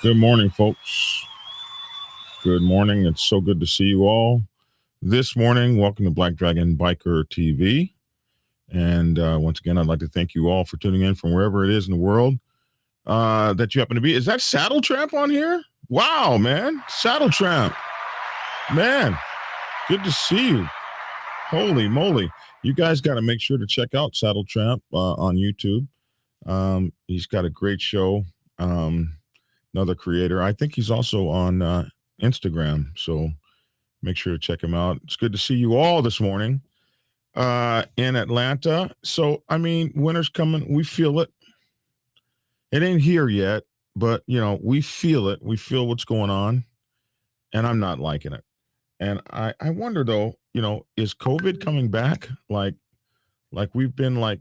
Good morning, folks. Good morning. It's so good to see you all this morning. Welcome to Black Dragon Biker TV. And once again, I'd like to thank you all for tuning in from wherever it is in the world that you happen to be. Is that Saddle Tramp on here? Wow, man. Saddle Tramp. Man, good to see you. Holy moly. You guys got to make sure to check out Saddle Tramp on YouTube. He's got a great show. Another creator. I think he's also on Instagram, so make sure to check him out. It's good to see you all this morning in Atlanta. So, I mean, winter's coming. We feel it. It ain't here yet, but, you know, we feel it. We feel what's going on, and I'm not liking it. And I wonder, though, you know, is COVID coming back? Like we've been, like,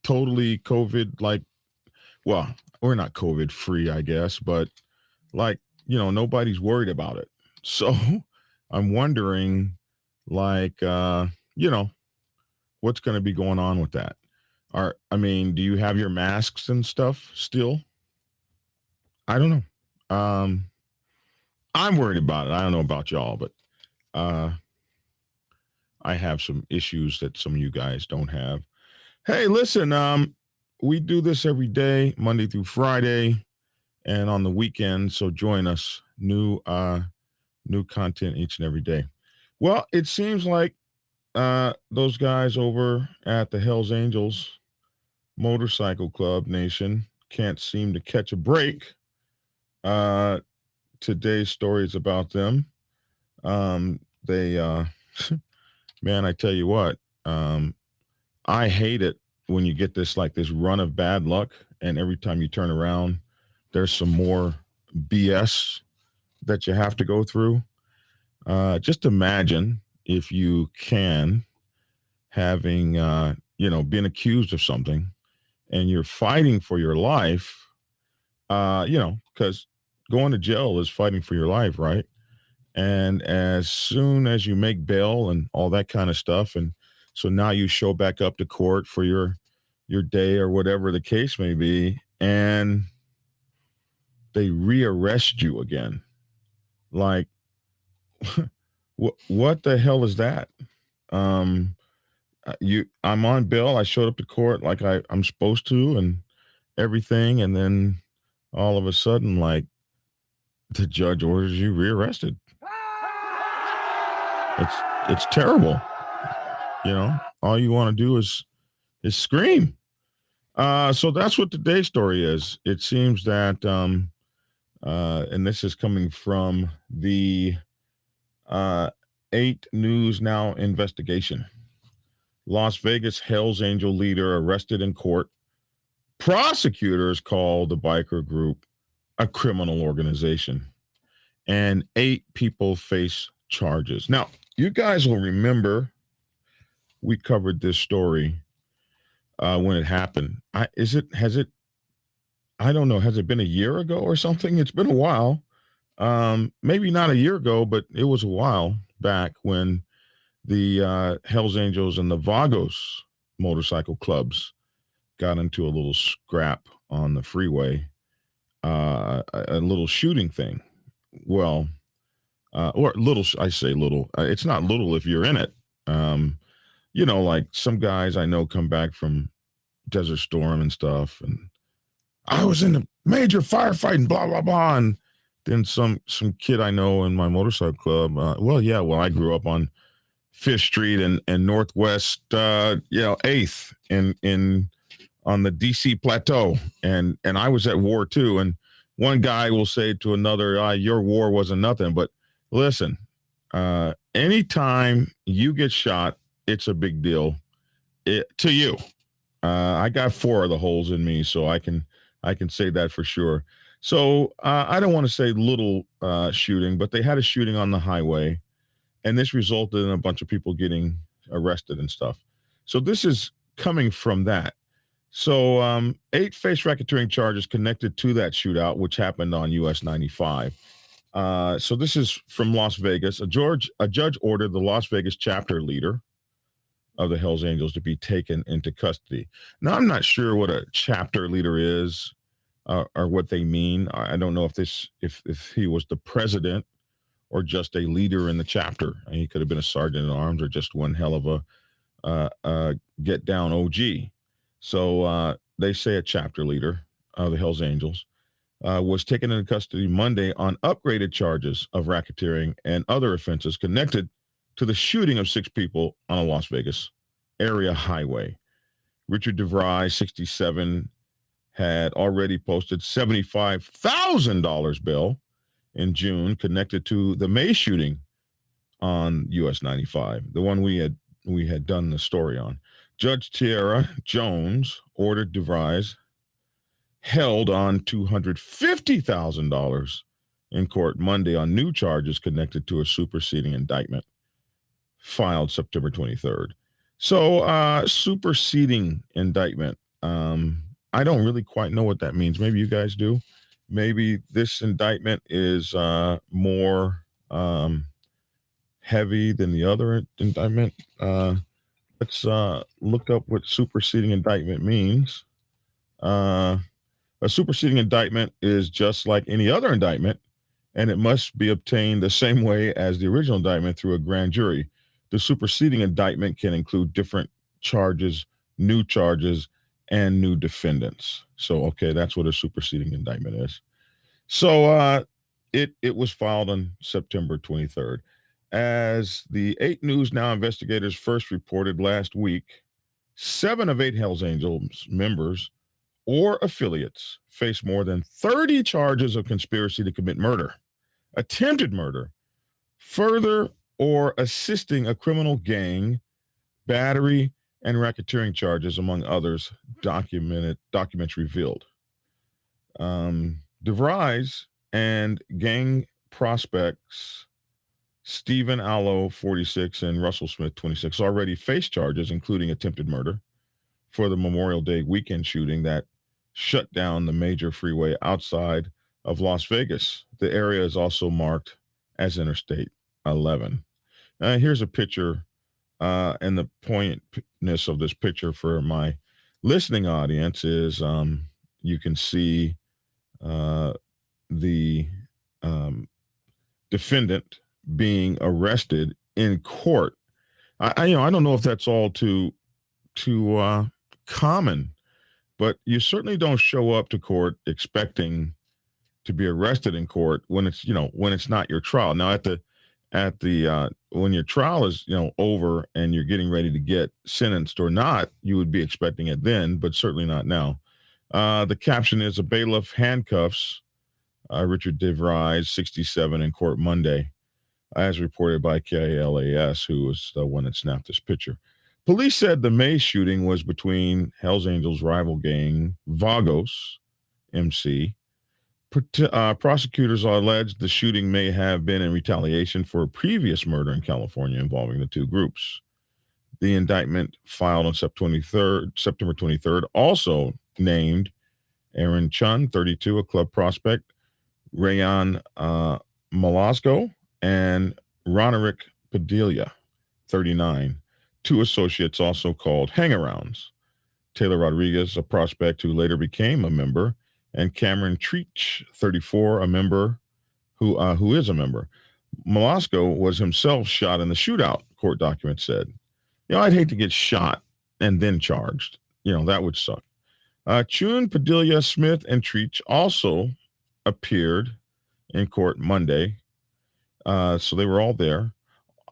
totally COVID, like, well, we're not COVID free, I guess, but like, you know, nobody's worried about it. So I'm wondering, like, you know, what's going to be going on with that? Do you have your masks and stuff still? I don't know. I'm worried about it. I don't know about y'all, but I have some issues that some of you guys don't have. Hey, listen, we do this every day, Monday through Friday, and on the weekend. So join us. New content each and every day. Well, it seems like those guys over at the Hells Angels Motorcycle Club Nation can't seem to catch a break. Today's story is about them. They man, I tell you what, I hate it when you get this run of bad luck, and every time you turn around, there's some more BS that you have to go through. Just imagine, if you can, having, been accused of something and you're fighting for your life, because going to jail is fighting for your life, right? And as soon as you make bail and all that kind of stuff, and so now you show back up to court for your day or whatever the case may be, and they rearrest you again. Like, what the hell is that? I'm on bail. I showed up to court like I'm supposed to and everything, and then all of a sudden, like, the judge orders you rearrested. It's terrible. You know, all you want to do is scream. So that's what today's story is. It seems that, and this is coming from the 8 News Now investigation. Las Vegas Hells Angel leader arrested in court. Prosecutors call the biker group a criminal organization, and 8 people face charges. Now, you guys will remember we covered this story when it happened. I don't know. Has it been a year ago or something? It's been a while. Maybe not a year ago, but it was a while back when the Hells Angels and the Vagos motorcycle clubs got into a little scrap on the freeway, a little shooting thing. Well, or little, I say little. It's not little if you're in it. Um, like some guys I know come back from Desert Storm and stuff, and I was in a major firefight and blah blah blah, and then some kid I know in my motorcycle club. I grew up on Fish Street and Northwest, 8th in on the DC Plateau, and I was at war too. And one guy will say to another, "Your war wasn't nothing." But listen, anytime you get shot, it's a big deal to you. I got 4 of the holes in me, so I can say that for sure. So I don't want to say little shooting, but they had a shooting on the highway, and this resulted in a bunch of people getting arrested and stuff. So this is coming from that. So 8 face racketeering charges connected to that shootout, which happened on US 95. So this is from Las Vegas. A judge ordered the Las Vegas chapter leader of the Hells Angels to be taken into custody. Now, I'm not sure what a chapter leader is or what they mean. I don't know if he was the president or just a leader in the chapter. And he could have been a sergeant at arms or just one hell of a get down OG. So they say a chapter leader of the Hells Angels was taken into custody Monday on upgraded charges of racketeering and other offenses connected to the shooting of 6 people on a Las Vegas area highway. Richard DeVry, 67, had already posted $75,000 bail in June connected to the May shooting on US 95, the one we had done the story on. Judge Tierra Jones ordered DeVry's held on $250,000 in court Monday on new charges connected to a superseding indictment filed September 23rd. So superseding indictment. I don't really quite know what that means. Maybe you guys do. Maybe this indictment is more heavy than the other indictment. Let's look up what superseding indictment means. A superseding indictment is just like any other indictment, and it must be obtained the same way as the original indictment through a grand jury. The superseding indictment can include different charges, new charges, and new defendants. So, okay, that's what a superseding indictment is. So it was filed on September 23rd. As the 8 News Now investigators first reported last week, 7 of 8 Hells Angels members or affiliates face more than 30 charges of conspiracy to commit murder, attempted murder, further or assisting a criminal gang, battery, and racketeering charges, among others, documents revealed. DeVry's and gang prospects Stephen Allo, 46, and Russell Smith, 26, already face charges, including attempted murder, for the Memorial Day weekend shooting that shut down the major freeway outside of Las Vegas. The area is also marked as Interstate 11. Here's a picture, and the poignantness of this picture for my listening audience is you can see the defendant being arrested in court. I don't know if that's all too common, but you certainly don't show up to court expecting to be arrested in court when it's not your trial. Now at the when your trial is over and you're getting ready to get sentenced or not, you would be expecting it then, but certainly not now. The caption is: a bailiff handcuffs Richard DeVry, 67, in court Monday, as reported by KLAS, who was the one that snapped this picture. Police said the May shooting was between Hells Angels' rival gang, Vagos, MC. Prosecutors alleged the shooting may have been in retaliation for a previous murder in California involving the 2 groups. The indictment filed on September 23rd also named Aaron Chun, 32, a club prospect, Rayan Malasco, and Roderick Padilla, 39, 2 associates also called hangarounds. Taylor Rodriguez, a prospect who later became a member, and Cameron Treach, 34, a member who is a member. Malasco was himself shot in the shootout, court documents said. I'd hate to get shot and then charged. That would suck. Chun, Padilla, Smith, and Treach also appeared in court Monday. So they were all there.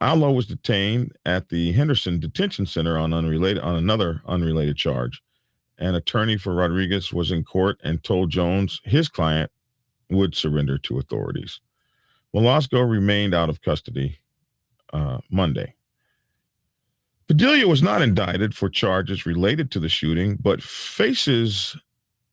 Allo was detained at the Henderson Detention Center on another unrelated charge. An attorney for Rodriguez was in court and told Jones his client would surrender to authorities. Velasco remained out of custody Monday. Padilla was not indicted for charges related to the shooting, but faces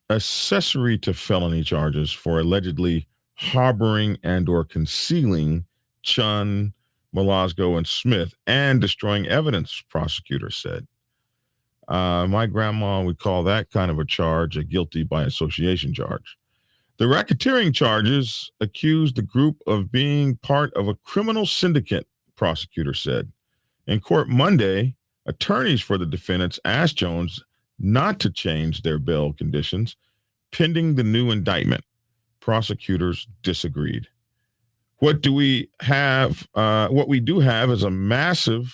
accessory to felony charges for allegedly harboring and or concealing Chun, Velasco, and Smith and destroying evidence, prosecutors said. My grandma would call that kind of a charge a guilty by association charge. The racketeering charges accused the group of being part of a criminal syndicate, prosecutors said. In court Monday, attorneys for the defendants asked Jones not to change their bail conditions pending the new indictment. Prosecutors disagreed. What we do have is a massive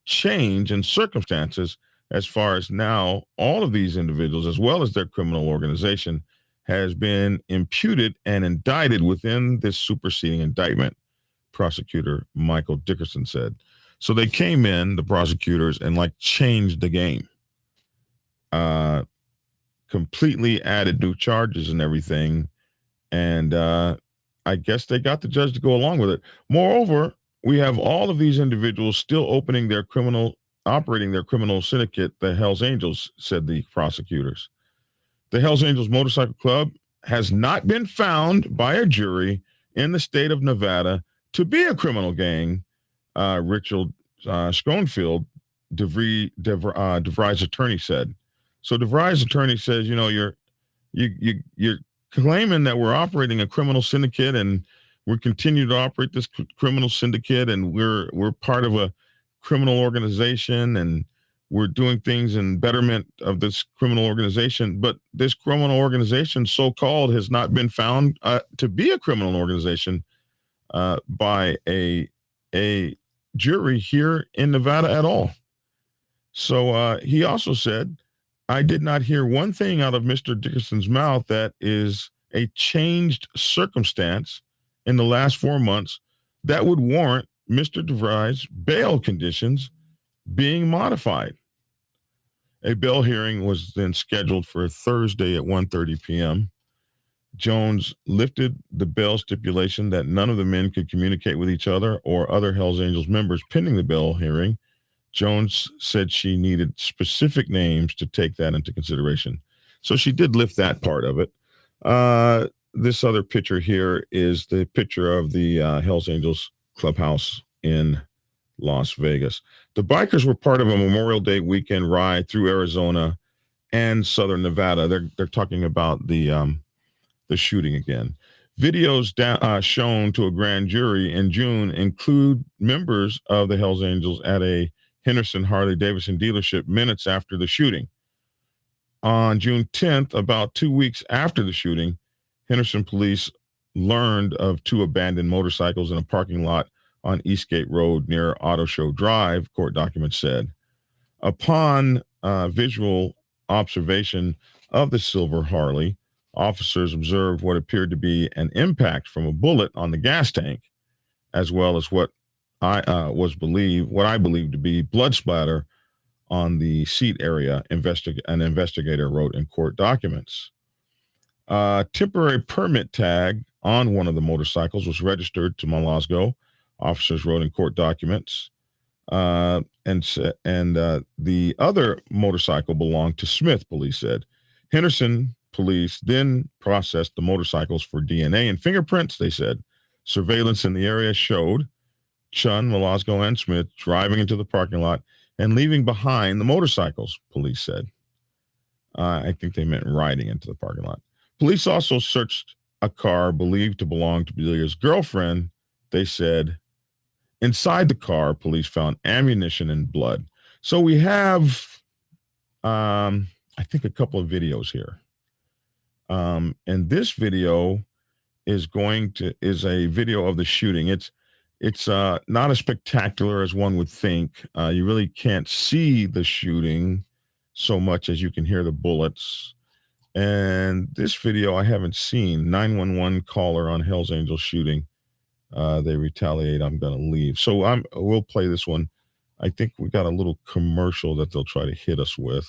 change in circumstances as far as now all of these individuals, as well as their criminal organization, has been imputed and indicted within this superseding indictment, prosecutor Michael Dickerson said. So they came in, the prosecutors, and changed the game. Completely added new charges and everything. And I guess they got the judge to go along with it. Moreover, we have all of these individuals still operating their criminal syndicate, the Hells Angels, said the prosecutors. The Hells Angels Motorcycle Club has not been found by a jury in the state of Nevada to be a criminal gang, Richard Schoenfield, DeVry's attorney said. So DeVry's attorney says, you're claiming that we're operating a criminal syndicate and we continue to operate this criminal syndicate and we're part of a criminal organization and we're doing things in betterment of this criminal organization, but this criminal organization, so-called, has not been found to be a criminal organization by a jury here in Nevada at all. So he also said, I did not hear one thing out of Mr. Dickerson's mouth that is a changed circumstance in the last 4 months that would warrant Mr. DeVry's bail conditions being modified. A bail hearing was then scheduled for Thursday at 1:30 p.m. Jones lifted the bail stipulation that none of the men could communicate with each other or other Hells Angels members pending the bail hearing. Jones said she needed specific names to take that into consideration. So she did lift that part of it. This other picture here is the picture of the Hells Angels clubhouse in Las Vegas. The bikers were part of a Memorial Day weekend ride through Arizona and Southern Nevada. They're talking about the shooting again. Videos shown to a grand jury in June include members of the Hells Angels at a Henderson Harley-Davidson dealership minutes after the shooting. On June 10th, about 2 weeks after the shooting, Henderson police learned of two abandoned motorcycles in a parking lot on Eastgate Road near Auto Show Drive, court documents said. Upon visual observation of the silver Harley, officers observed what appeared to be an impact from a bullet on the gas tank, as well as what I believe to be blood splatter on the seat area, an investigator wrote in court documents. Temporary permit tag on one of the motorcycles was registered to Malasco, officers wrote in court documents. And the other motorcycle belonged to Smith, police said. Henderson police then processed the motorcycles for DNA and fingerprints, they said. Surveillance in the area showed Chun, Velasco, and Smith driving into the parking lot and leaving behind the motorcycles, police said. I think they meant riding into the parking lot. Police also searched a car believed to belong to Bedelia's girlfriend. They said inside the car, police found ammunition and blood. So we have I think, a couple of videos here. And this video is a video of the shooting. It's not as spectacular as one would think. You really can't see the shooting so much as you can hear the bullets. And this video I haven't seen. 911 caller on Hell's Angels shooting. They retaliate. I'm gonna leave. So we'll play this one. I think we got a little commercial that they'll try to hit us with.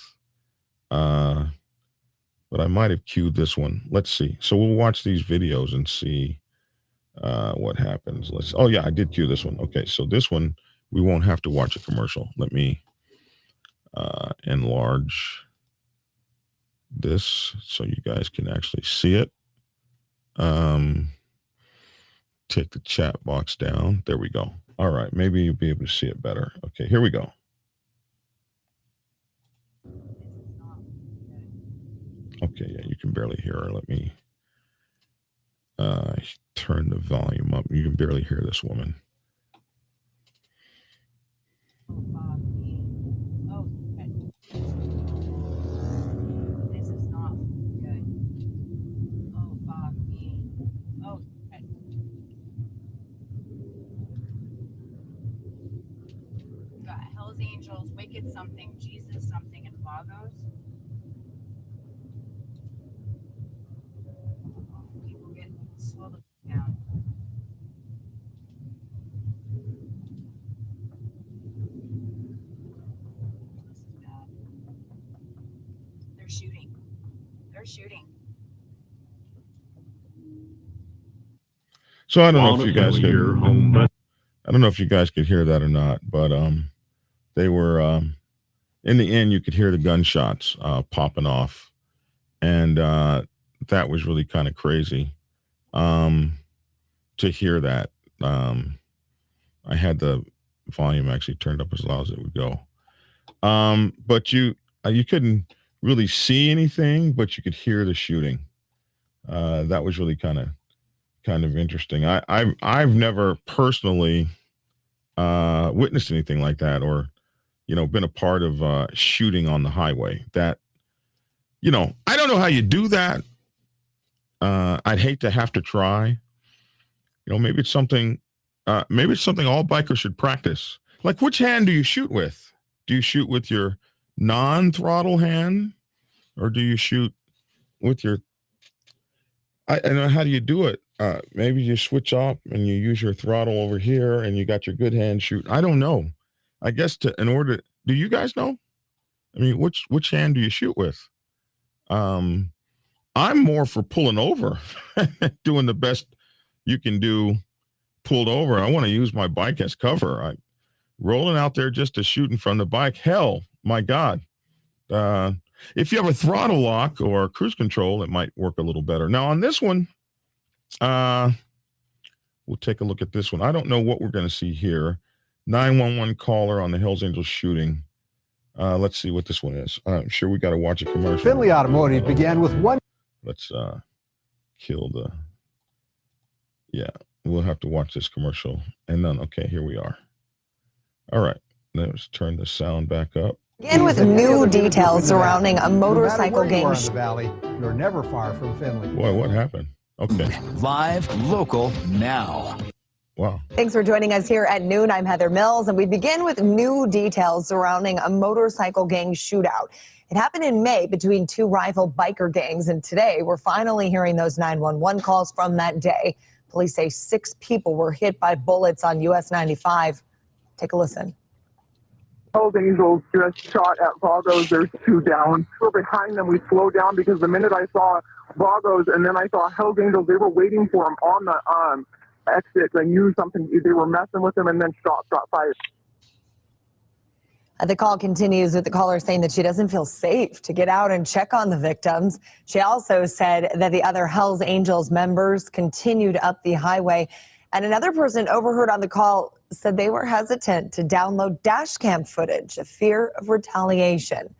But I might have queued this one. Let's see. So we'll watch these videos and see what happens. Oh yeah, I did queue this one. Okay, so this one we won't have to watch a commercial. Let me enlarge this so you guys can actually see it. Take the chat box down. There we go. All right, maybe you'll be able to see it better. Okay, here we go. Okay, yeah, you can barely hear her. Let me turn the volume up. You can barely hear this woman. This is not good. Oh, fuck me. Oh, okay. We got Hell's Angels, Wicked something, Jesus something, and Vagos. People get slowed down. This is bad. They're shooting. They're shooting. So I don't know if you guys could. I don't know if you guys could hear that or not, but they were in the end. You could hear the gunshots popping off, and that was really kind of crazy to hear that. I had the volume actually turned up as loud as it would go, but you couldn't really see anything, but you could hear the shooting. That was really kind of interesting. I've never personally witnessed anything like that, or been a part of shooting on the highway. That I don't know how you do that. I'd hate to have to try. Maybe it's something. Maybe it's something all bikers should practice. Like, which hand do you shoot with? Do you shoot with your non-throttle hand, or do you shoot with your? I don't know, how do you do it? Maybe you switch off and you use your throttle over here, and you got your good hand shoot. I don't know. I guess do you guys know? I mean, which hand do you shoot with? I'm more for pulling over, doing the best you can do. Pulled over. I want to use my bike as cover. I'm rolling out there just to shoot in front of the bike. Hell, my God. If you have a throttle lock or cruise control, it might work a little better. Now on this one, we'll take a look at this one. I don't know what we're going to see here. 911 caller on the Hells Angels shooting. Let's see what this one is. I'm sure we got to watch a commercial. Finley Automotive began with one. Let's kill the. Yeah, we'll have to watch this commercial. And then, okay, here we are. All right, let's turn the sound back up. Again, with new details surrounding a motorcycle gang. In the valley, you're never far from Finley. Boy, what happened? Okay. Live, local, now. Wow. Thanks for joining us here at noon. I'm Heather Mills, and we begin with new details surrounding a motorcycle gang shootout. It happened in May between two rival biker gangs, and today we're finally hearing those 911 calls from that day. Police say 6 people were hit by bullets on US 95. Take a listen. Hells Angels just shot at Vagos. There's 2 down. We're behind them. We slowed down because the minute I saw Vagos and then I saw Hells Angels, they were waiting for him on the exit. I knew something. They were messing with him, and then shot fired. The call continues with the caller saying that she doesn't feel safe to get out and check on the victims. She also said that the other Hells Angels members continued up the highway. And another person overheard on the call said they were hesitant to download dash cam footage of fear of retaliation.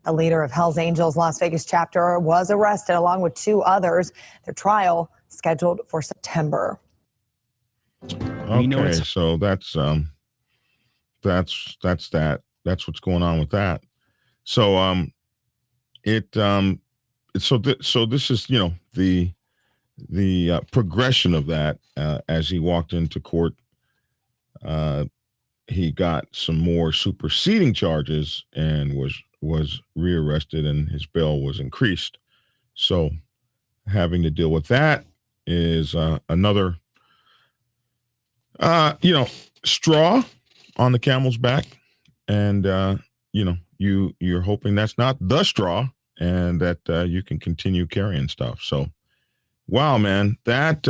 The leader of Hells Angels Las Vegas chapter was arrested along with 2 others. Their trial scheduled for September. Okay, so that's that. That's what's going on with that. So So this is, the progression of that. As he walked into court, he got some more superseding charges and was rearrested, and his bail was increased. So having to deal with that is another straw on the camel's back, and you're hoping that's not the straw, and that you can continue carrying stuff. So, wow, man, that's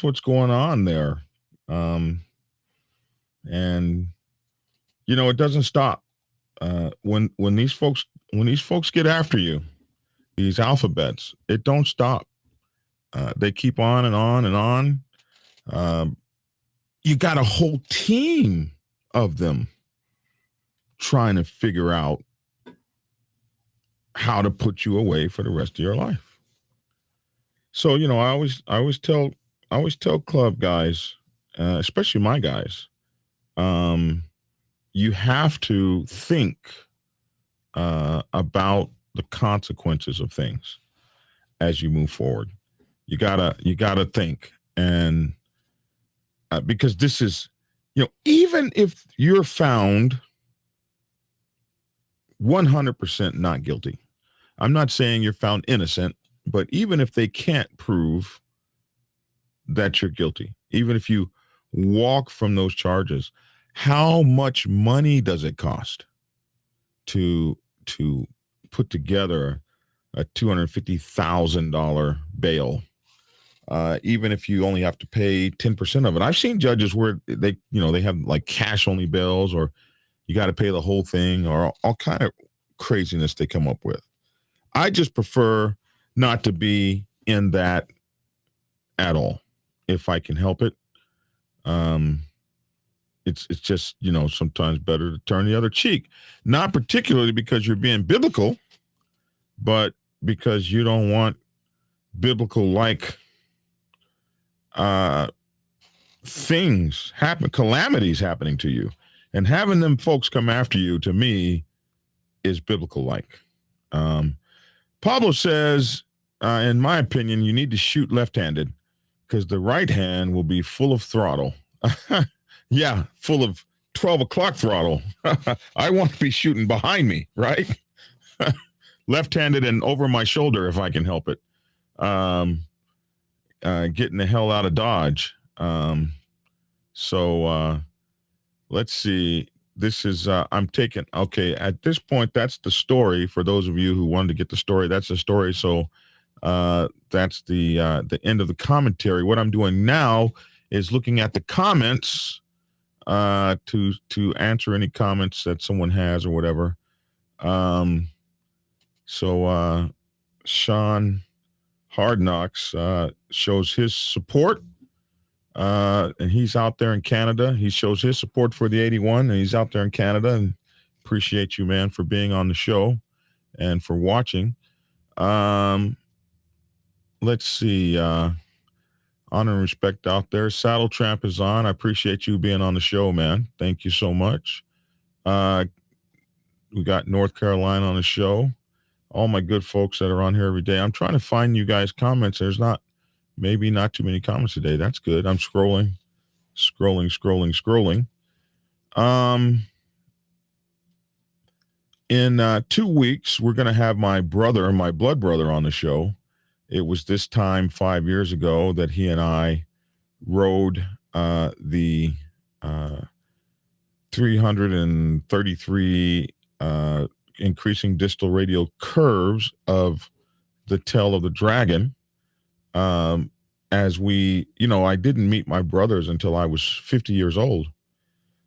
what's going on there, and it doesn't stop. When these folks get after you, these alphabets, it don't stop. They keep on and on and on. You got a whole team of them trying to figure out how to put you away for the rest of your life. So, I always tell club guys, especially my guys, you have to think about the consequences of things as you move forward. You gotta think, and because this is, even if you're found 100% not guilty, I'm not saying you're found innocent, but even if they can't prove that you're guilty, even if you walk from those charges, how much money does it cost to put together a $250,000 bail? Even if you only have to pay 10% of it. I've seen judges where they have like cash only bills, or you got to pay the whole thing, or all kind of craziness they come up with. I just prefer not to be in that at all, if I can help it. It's just, sometimes better to turn the other cheek, not particularly because you're being biblical, but because you don't want biblical-like things happen, calamities happening to you, and having them folks come after you, to me, is biblical-like. Pablo says, in my opinion, you need to shoot left-handed because the right hand will be full of throttle. Yeah, full of 12 o'clock throttle. I want to be shooting behind me, right? Left-handed and over my shoulder if I can help it. Getting the hell out of Dodge. So let's see. This is, okay, at this point, that's the story. For those of you who wanted to get the story, that's the story. So that's the end of the commentary. What I'm doing now is looking at the comments to answer any comments that someone has or whatever. So Sean Hard Knocks shows his support, and he's out there in Canada. He shows his support for the 81, and he's out there in Canada. And appreciate you, man, for being on the show and for watching. Let's see. Honor and respect out there. Saddle Tramp is on. I appreciate you being on the show, man. Thank you so much. We got North Carolina on the show. All my good folks that are on here every day. I'm trying to find you guys' comments. There's maybe not too many comments today. That's good. I'm scrolling. In 2 weeks, we're going to have my blood brother on the show. It was this time 5 years ago that he and I rode the 333 increasing distal radial curves of the tail of the dragon. As we, I didn't meet my brothers until I was 50 years old.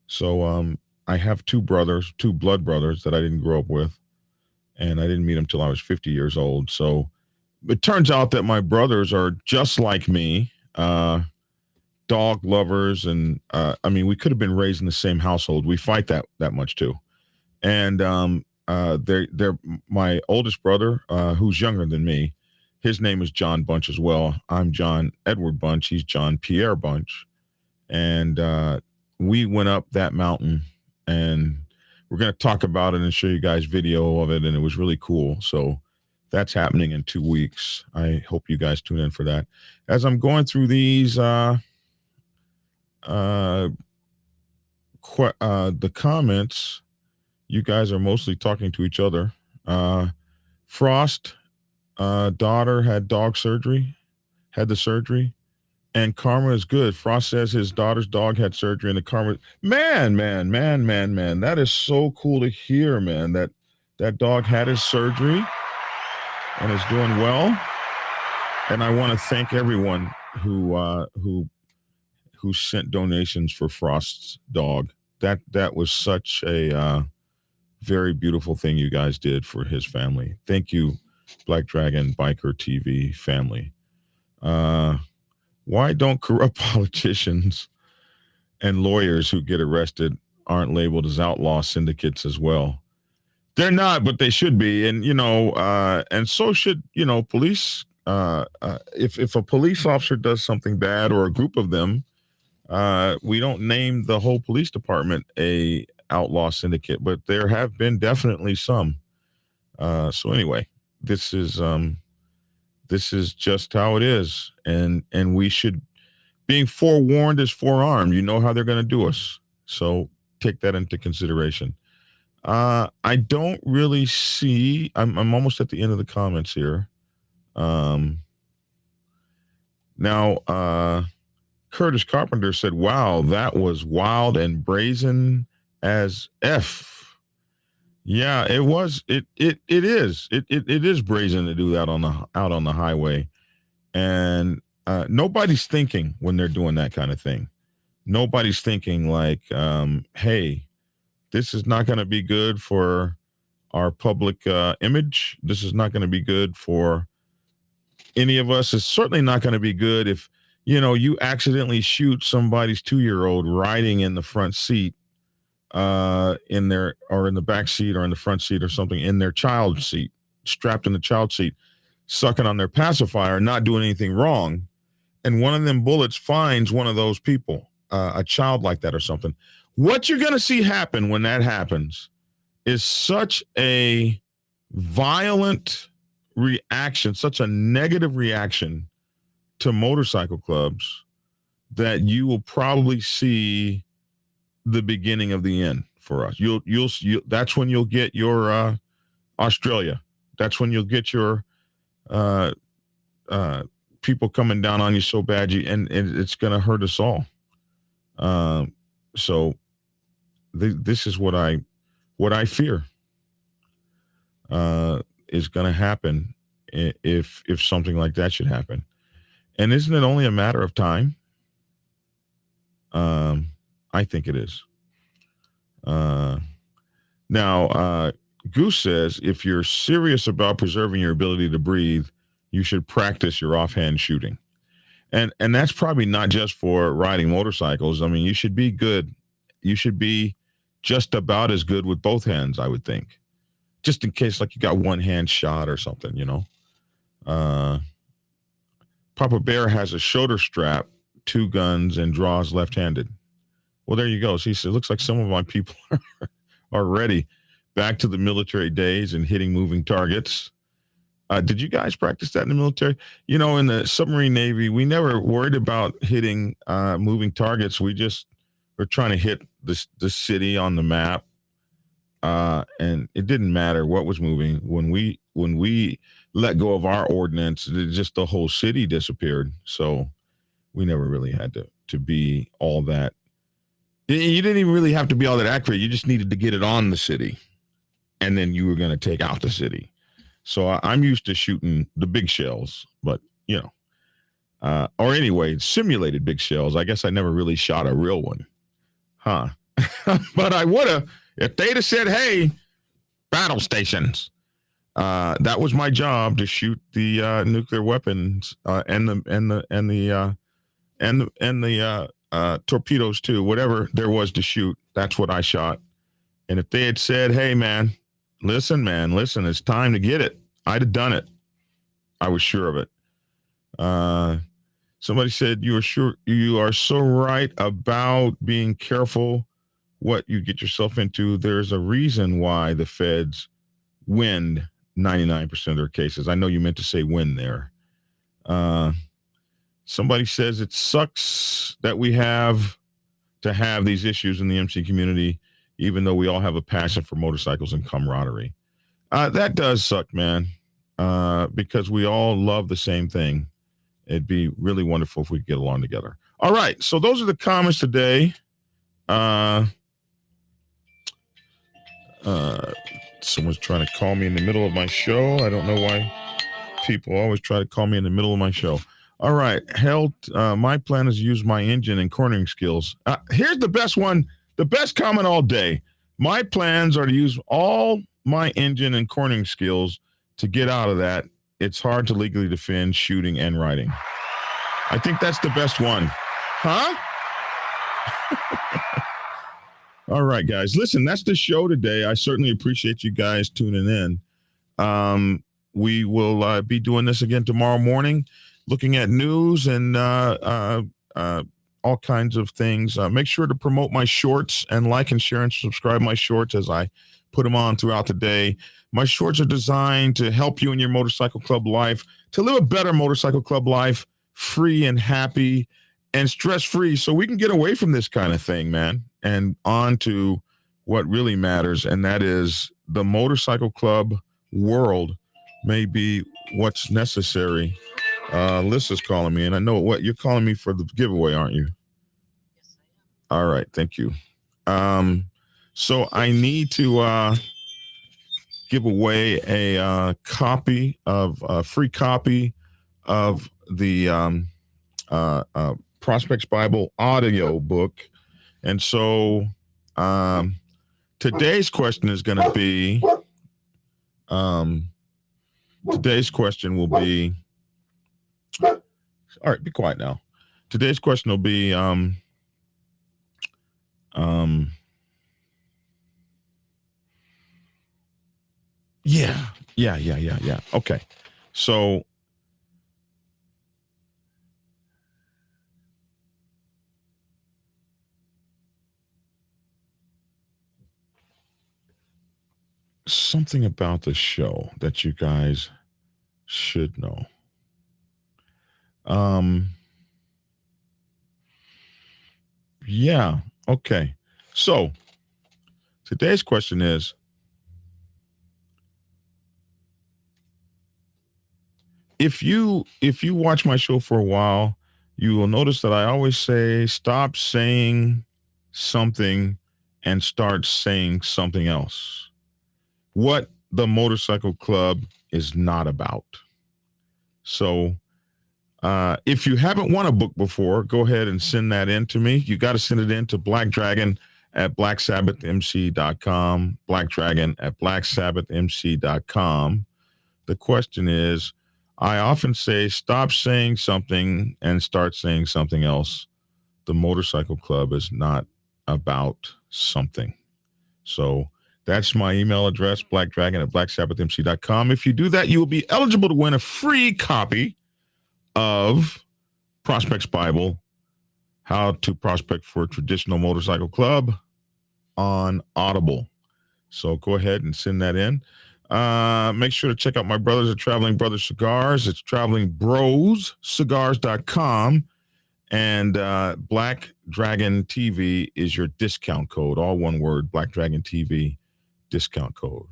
So I have two blood brothers that I didn't grow up with, and I didn't meet them till I was 50 years old. So it turns out that my brothers are just like me, dog lovers, and we could have been raised in the same household. We fight that much too, and they're my oldest brother, who's younger than me. His name is John Bunch as well. I'm John Edward Bunch. He's John Pierre Bunch, and we went up that mountain, and we're going to talk about it and show you guys video of it, and it was really cool. So that's happening in 2 weeks. I hope you guys tune in for that. As I'm going through these, the comments, you guys are mostly talking to each other. Frost, daughter had had the surgery, and karma is good. Frost says his daughter's dog had surgery, and the karma. Man. That is so cool to hear, man. That dog had his surgery and is doing well. And I want to thank everyone who sent donations for Frost's dog. That was such a very beautiful thing you guys did for his family. Thank you, Black Dragon Biker TV family. Why don't corrupt politicians and lawyers who get arrested aren't labeled as outlaw syndicates as well? They're not, but they should be. And, and so should, police. If a police officer does something bad, or a group of them, we don't name the whole police department a outlaw syndicate, but there have been definitely some. So anyway, this is just how it is, and we should. Being forewarned is forearmed. You know how they're going to do us, so take that into consideration. I don't really see. I'm almost at the end of the comments here. Now, Curtis Carpenter said, "Wow, that was wild and brazen as F." Yeah, it was. It is. It is brazen to do that out on the highway, and nobody's thinking when they're doing that kind of thing. Nobody's thinking like, "Hey, this is not going to be good for our public image. This is not going to be good for any of us. It's certainly not going to be good if, you accidentally shoot somebody's 2-year-old riding in the front seat, in the back seat, or in the front seat, or something, in their child seat, strapped in the child seat, sucking on their pacifier, not doing anything wrong. And one of them bullets finds one of those people, a child like that or something. What you're going to see happen when that happens is such a violent reaction, such a negative reaction to motorcycle clubs, that you will probably see the beginning of the end for us. You'll that's when you'll get your Australia. That's when you'll get your people coming down on you so bad, and it's going to hurt us all. So this is what I fear is going to happen if something like that should happen. And isn't it only a matter of time? I think it is. Now, Goose says, if you're serious about preserving your ability to breathe, you should practice your offhand shooting. And that's probably not just for riding motorcycles. I mean, you should be good. You should be just about as good with both hands, I would think. Just in case, like, you got one hand shot or something, Papa Bear has a shoulder strap, 2 guns, and draws left-handed. Well, there you go. See, so it looks like some of my people are ready. Back to the military days and hitting moving targets. Did you guys practice that in the military? In the submarine Navy, we never worried about hitting moving targets. We just were trying to hit the city on the map. And it didn't matter what was moving. When we let go of our ordnance, just the whole city disappeared. So we never really had to be all that. You didn't even really have to be all that accurate. You just needed to get it on the city, and then you were going to take out the city. So I'm used to shooting the big shells, but or anyway, simulated big shells. I guess I never really shot a real one, huh? But I would have if they'd have said, "Hey, battle stations." That was my job, to shoot the nuclear weapons and the torpedoes too. Whatever there was to shoot, that's what I shot. And if they had said, "Hey, listen, it's time to get it," I'd have done it. I was sure of it. Somebody said, you are so right about being careful what you get yourself into. There's a reason why the feds win 99% of their cases. I know you meant to say win there. Somebody says it sucks that we have to have these issues in the MC community, even though we all have a passion for motorcycles and camaraderie. That does suck, man, because we all love the same thing. It'd be really wonderful if we could get along together. All right, so those are the comments today. Someone's trying to call me in the middle of my show. I don't know why people always try to call me in the middle of my show. All right, my plan is to use my engine and cornering skills. Here's the best one, the best comment all day. My plans are to use all my engine and cornering skills to get out of that. It's hard to legally defend shooting and riding. I think that's the best one. Huh? All right, guys. Listen, that's the show today. I certainly appreciate you guys tuning in. We will be doing this again tomorrow morning, looking at news and all kinds of things. Make sure to promote my shorts and like and share and subscribe my shorts as I put them on throughout the day. My shorts are designed to help you in your motorcycle club life, to live a better motorcycle club life, free and happy and stress-free, so we can get away from this kind of thing, man, and on to what really matters, and that is the motorcycle club world may be what's necessary. Lissa's calling me, and I know what you're calling me for the giveaway, aren't you? Yes, I am. All right, thank you. So I need to give away a free copy of the Prospects Bible audio book. And so today's question is going to be, today's question will be, all right, be quiet now. Today's question will be, yeah. Okay. So something about the show that you guys should know. Yeah. Okay. So today's question is, if you watch my show for a while, you will notice that I always say, stop saying something and start saying something else. What the motorcycle club is not about. So if you haven't won a book before, go ahead and send that in to me. You got to send it in to Black Dragon at blacksabbathmc.com, Black Dragon at blacksabbathmc.com. The question is, I often say, stop saying something and start saying something else. The motorcycle club is not about something. So that's my email address, blackdragon at blacksabbathmc.com. If you do that, you will be eligible to win a free copy of Prospects Bible, How to Prospect for a Traditional Motorcycle Club, on Audible. So go ahead and send that in. Make sure to check out my brothers at Traveling Brothers Cigars. It's travelingbroscigars.com. And Black Dragon TV is your discount code. All one word, Black Dragon TV discount code.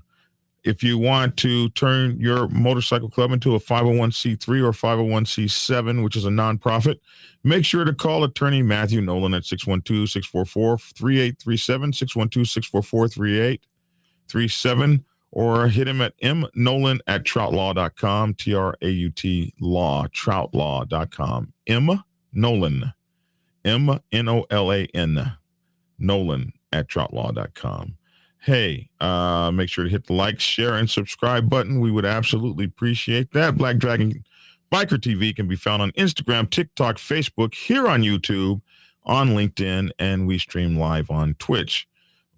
If you want to turn your motorcycle club into a 501c3 or 501c7, which is a nonprofit, make sure to call attorney Matthew Nolan at 612-644-3837, 612-644-3837, or hit him at mnolan@troutlaw.com, T-R-A-U-T law, troutlaw.com. Nolan, M-N-O-L-A-N, Nolan at troutlaw.com. Hey, make sure to hit the like, share, and subscribe button. We would absolutely appreciate that. Black Dragon Biker TV can be found on Instagram, TikTok, Facebook, here on YouTube, on LinkedIn, and we stream live on Twitch.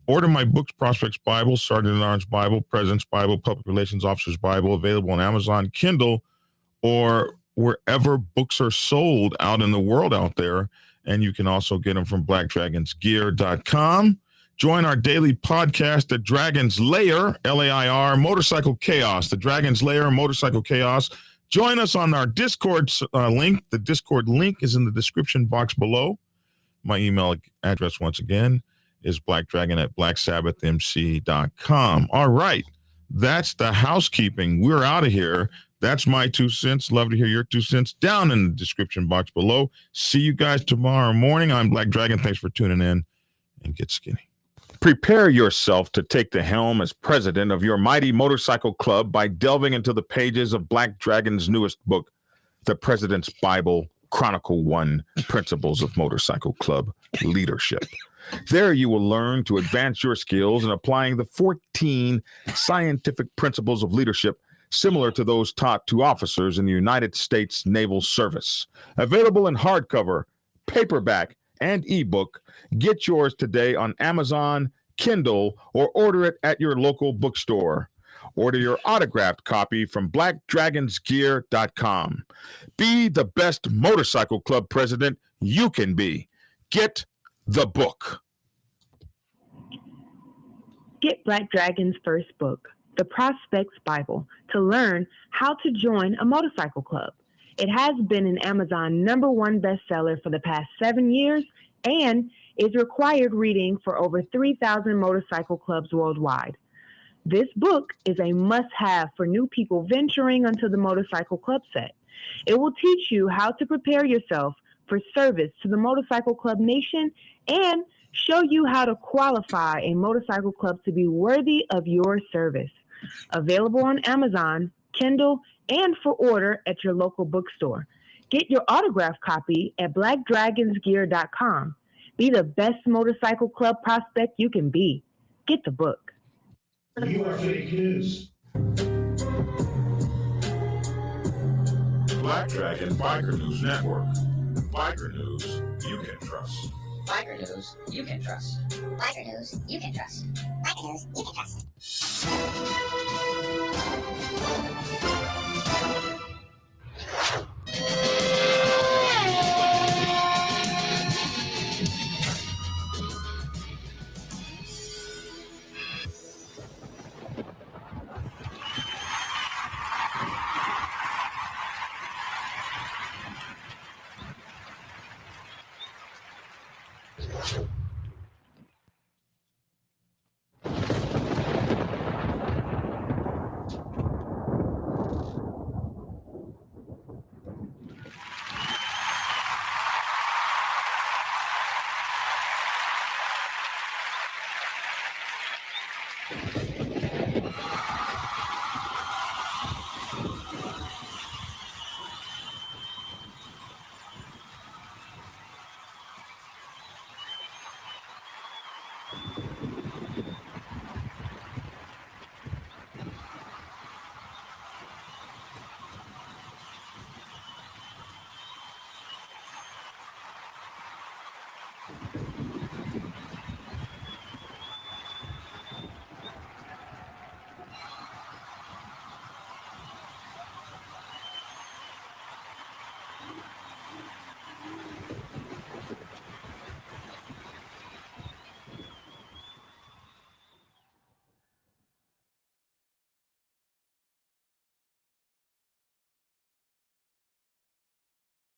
Order my books, Prospects Bible, Sergeant at Arms Bible, President's Bible, Public Relations Officer's Bible, available on Amazon, Kindle, or wherever books are sold out in the world out there. And you can also get them from blackdragonsgear.com. Join our daily podcast, The Dragon's Lair, L-A-I-R, Motorcycle Chaos, The Dragon's Lair, Motorcycle Chaos. Join us on our Discord link. The Discord link is in the description box below. My email address, once again, is blackdragon@blacksabbathmc.com. All right. That's the housekeeping. We're out of here. That's my 2 cents. Love to hear your 2 cents down in the description box below. See you guys tomorrow morning. I'm Black Dragon. Thanks for tuning in, and get skinny. Prepare yourself to take the helm as president of your mighty motorcycle club by delving into the pages of Black Dragon's newest book, The President's Bible, Chronicle 1, Principles of Motorcycle Club Leadership. There you will learn to advance your skills in applying the 14 scientific principles of leadership similar to those taught to officers in the United States Naval Service. Available in hardcover, paperback, and ebook. Get yours today on Amazon, Kindle, or order it at your local bookstore. Order your autographed copy from blackdragonsgear.com. Be the best motorcycle club president you can be. Get the book. Get Black Dragon's first book, The Prospect's Bible, to learn how to join a motorcycle club. It has been an Amazon #1 bestseller for the past 7 years and is required reading for over 3,000 motorcycle clubs worldwide. This book is a must-have for new people venturing onto the motorcycle club set. It will teach you how to prepare yourself for service to the motorcycle club nation and show you how to qualify a motorcycle club to be worthy of your service. Available on Amazon, Kindle, and for order at your local bookstore. Get your autographed copy at blackdragonsgear.com. Be the best motorcycle club prospect you can be. Get the book. You are fake news. Black Dragon Biker News Network. Biker news you can trust. Biker news you can trust. Biker news you can trust. Biker news you can trust.